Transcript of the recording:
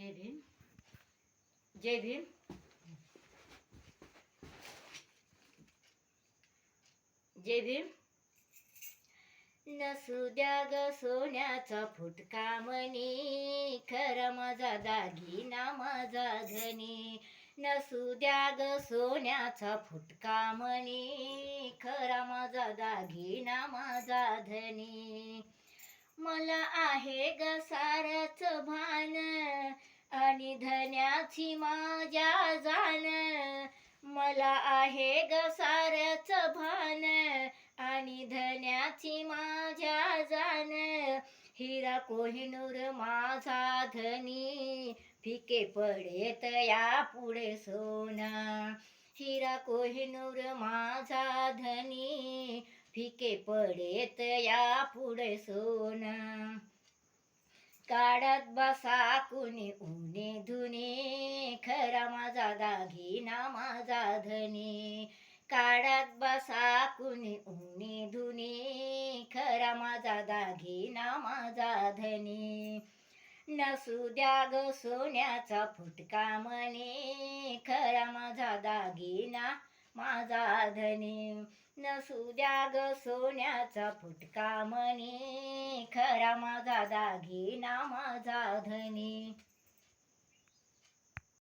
जय भीम. जय भीम. जय भीम. नसू द्या ग सोन्याचा फुटका म्हणे, खरा माझा दागिना माझा धनी. नसू द्या ग सोन्याचा फुटका म्हणे, खरा माझा दागिना माझा धनी. मला आहे ग सारच भान, आणि धन्याची माझ्या जाण. मला आहे ग सारच भान, आणि धन्याची माझ्या जाण. हिरा कोहिनूर माझा धनी, फिके पडेत या पुढे सोना. हिरा कोहिनूर माझा धनी, फिके पडेत या पुढे सोना. काढत बसा कुणी उणे धुणे, खरा माझा दागिना माझा धनी. काढत बसा कुणी उणे धुणे, खरा माझा दागिना माझा धनी. नसू द्या ग सोन्याचा फुटका म्हणे, खरा माझा दागिना माझा धनी. नसू द्या ग सोन्याचा फुटका म्हणे, खरा माझा दागिना माझा धनी.